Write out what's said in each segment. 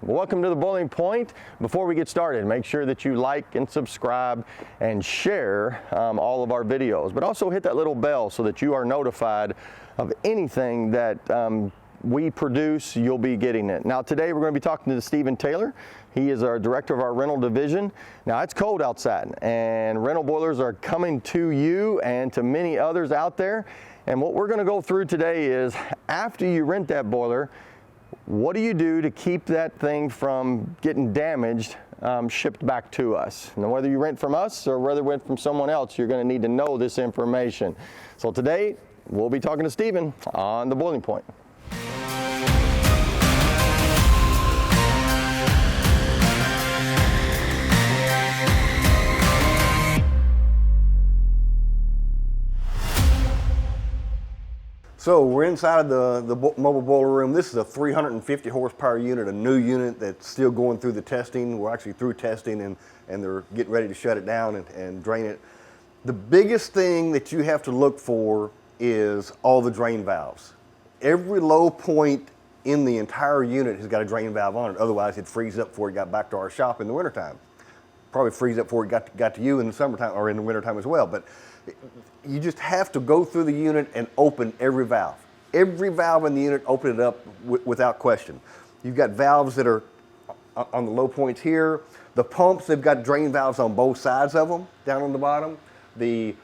Welcome to the Boiling Point. Before we get started, make sure that you like and subscribe and share all of our videos, but also hit that little bell so that you are notified of anything that we produce. You'll be getting it. Now today we're going to be talking to Stephen Taylor. He is our director of our rental division. Now it's cold outside and rental boilers are coming to you and to many others out there. And what we're going to go through today is, after you rent that boiler, what do you do to keep that thing from getting damaged, shipped back to us? Now, whether you rent from us or whether you rent from someone else, you're going to need to know this information. So today, we'll be talking to Stephen on the Boiling Point. So we're inside the mobile boiler room. This is a 350 horsepower unit, a new unit that's still going through the testing. We're actually through testing and they're getting ready to shut it down and drain it. The biggest thing that you have to look for is all the drain valves. Every low point in the entire unit has got a drain valve on it. Otherwise it'd freeze up before it got back to our shop in the wintertime. Probably freeze up before it got to you in the summertime or in the wintertime as well. But you just have to go through the unit and open every valve. Every valve in the unit, open it up without question. You've got valves that are on the low points here. The pumps, they've got drain valves on both sides of them, down on the bottom. The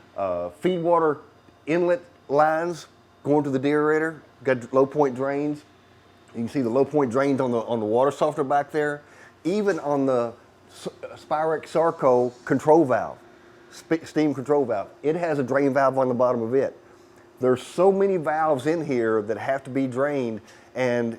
feed water inlet lines going to the deaerator, got low point drains. You can see the low point drains on the water softener back there. Even on the Spirec Sarco control valve, steam control valve, it has a drain valve on the bottom of it. There's so many valves in here that have to be drained, and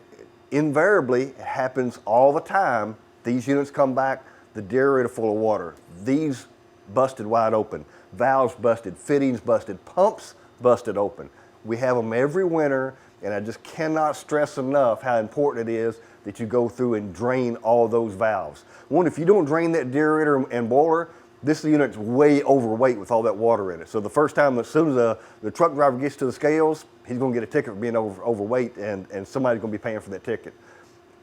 invariably, it happens all the time. These units come back, the deaerator full of water. These busted wide open, valves busted, fittings busted, pumps busted open. We have them every winter, and I just cannot stress enough how important it is that you go through and drain all those valves. One, if you don't drain that deaerator and boiler, this unit's way overweight with all that water in it. So the first time, as soon as the truck driver gets to the scales, he's gonna get a ticket for being overweight, and somebody's gonna be paying for that ticket.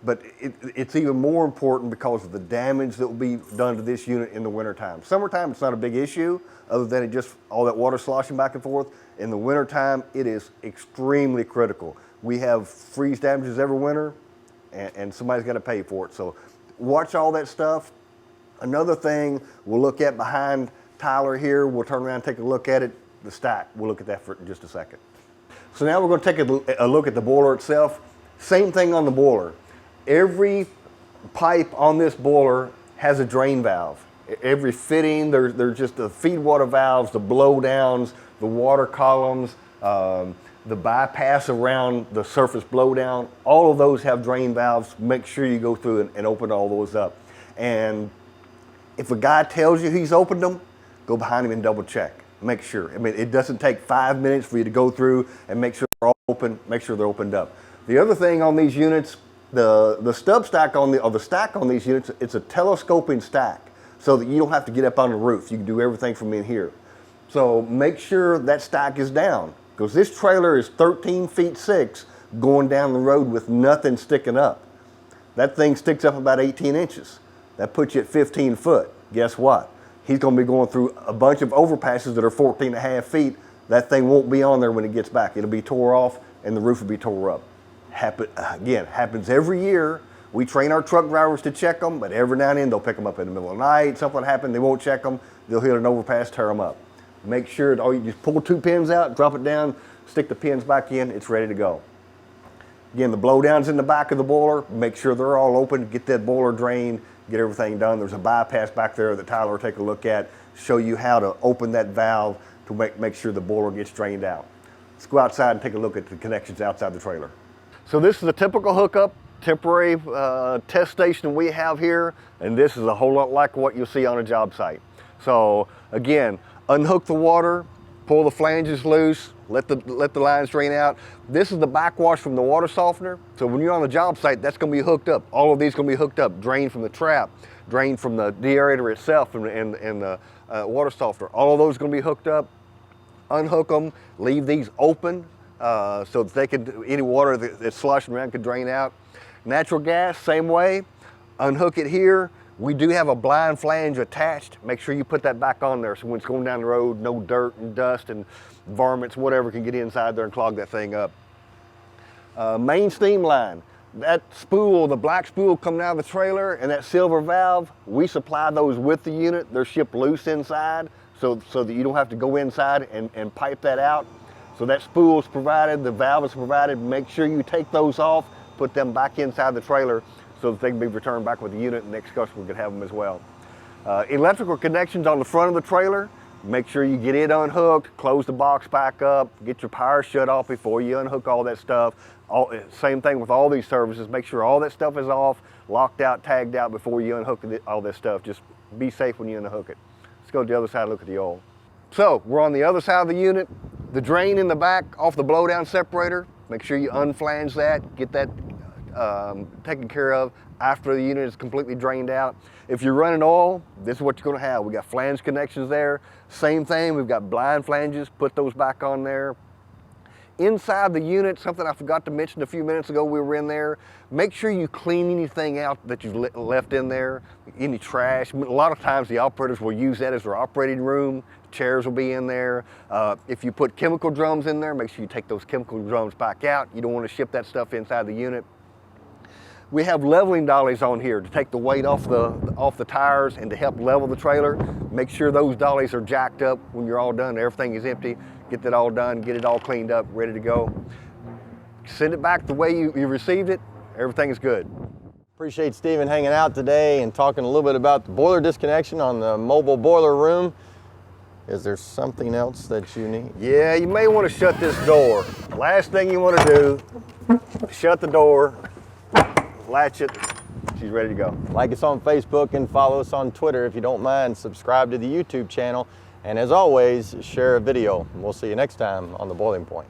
But it's even more important because of the damage that will be done to this unit in the wintertime. Summertime, it's not a big issue, other than it just all that water sloshing back and forth. In the wintertime, it is extremely critical. We have freeze damages every winter, and somebody's gotta pay for it. So watch all that stuff. Another thing we'll look at behind Tyler here, we'll turn around and take a look at it, the stack. We'll look at that for just a second. So now we're going to take a look at the boiler itself. Same thing on the boiler. Every pipe on this boiler has a drain valve. Every fitting, there's just the feed water valves, the blow downs, the water columns, the bypass around the surface blow down. All of those have drain valves. Make sure you go through and open all those up. And if a guy tells you he's opened them, go behind him and double check. Make sure. I mean, it doesn't take 5 minutes for you to go through and make sure they're all open, make sure they're opened up. The other thing on these units, the stub stack the stack on these units, it's a telescoping stack so that you don't have to get up on the roof. You can do everything from in here. So make sure that stack is down, because this trailer is 13 feet 6 going down the road with nothing sticking up. That thing sticks up about 18 inches. That puts you at 15 foot. Guess what? He's going to be going through a bunch of overpasses that are 14 and a half feet. That thing won't be on there when it gets back. It'll be tore off and the roof will be tore up. Happens every year. We train our truck drivers to check them, but every now and then they'll pick them up in the middle of the night. Something happened, they won't check them. They'll hit an overpass, tear them up. Make sure that you just pull 2 pins out, drop it down, stick the pins back in, it's ready to go. Again, the blowdowns in the back of the boiler, make sure they're all open, get that boiler drained, get everything done. There's a bypass back there that Tyler will take a look at, show you how to open that valve to make sure the boiler gets drained out. Let's go outside and take a look at the connections outside the trailer. So this is a typical hookup, temporary test station we have here, and this is a whole lot like what you'll see on a job site. So again, unhook the water, pull the flanges loose, let the lines drain out. This is the backwash from the water softener. So when you're on the job site, that's gonna be hooked up. All of these gonna be hooked up, drained from the trap, drained from the deaerator itself and the water softener. All of those are gonna be hooked up. Unhook them, leave these open so that they could, any water that's sloshing around could drain out. Natural gas, same way. unhook it here. We do have a blind flange attached. Make sure you put that back on there so when it's going down the road, no dirt and dust and varmints, whatever, can get inside there and clog that thing up. Main steam line. That spool, the black spool coming out of the trailer, and that silver valve, we supply those with the unit. They're shipped loose inside so that you don't have to go inside and pipe that out. So that spool is provided, the valve is provided. Make sure you take those off, put them back inside the trailer so that they can be returned back with the unit and the next customer can have them as well. Electrical connections on the front of the trailer. Make sure you get it unhooked, close the box back up, get your power shut off before you unhook all that stuff. Same thing with all these services. Make sure all that stuff is off, locked out, tagged out before you unhook all this stuff. Just be safe when you unhook it. Let's go to the other side and look at the oil. So we're on the other side of the unit. The drain in the back off the blowdown separator. Make sure you unflange that, get that taken care of after the unit is completely drained out. If you're running oil, this is what you're going to have. We got flange connections there. Same thing, we've got blind flanges. Put those back on there. Inside the unit, something I forgot to mention a few minutes ago, we were in there. Make sure you clean anything out that you've left in there, any trash. A lot of times the operators will use that as their operating room. Chairs will be in there. If you put chemical drums in there, make sure you take those chemical drums back out. You don't want to ship that stuff inside the unit. We have leveling dollies on here to take the weight off the tires and to help level the trailer. Make sure those dollies are jacked up when you're all done. Everything is empty. Get that all done, get it all cleaned up, ready to go. Send it back the way you received it. Everything is good. Appreciate Stephen hanging out today and talking a little bit about the boiler disconnection on the mobile boiler room. Is there something else that you need? Yeah, you may want to shut this door. Last thing you want to do, shut the door, latch it, she's ready to go. Like us on Facebook and follow us on Twitter if you don't mind. Subscribe to the YouTube channel. And as always, share a video. We'll see you next time on The Boiling Point.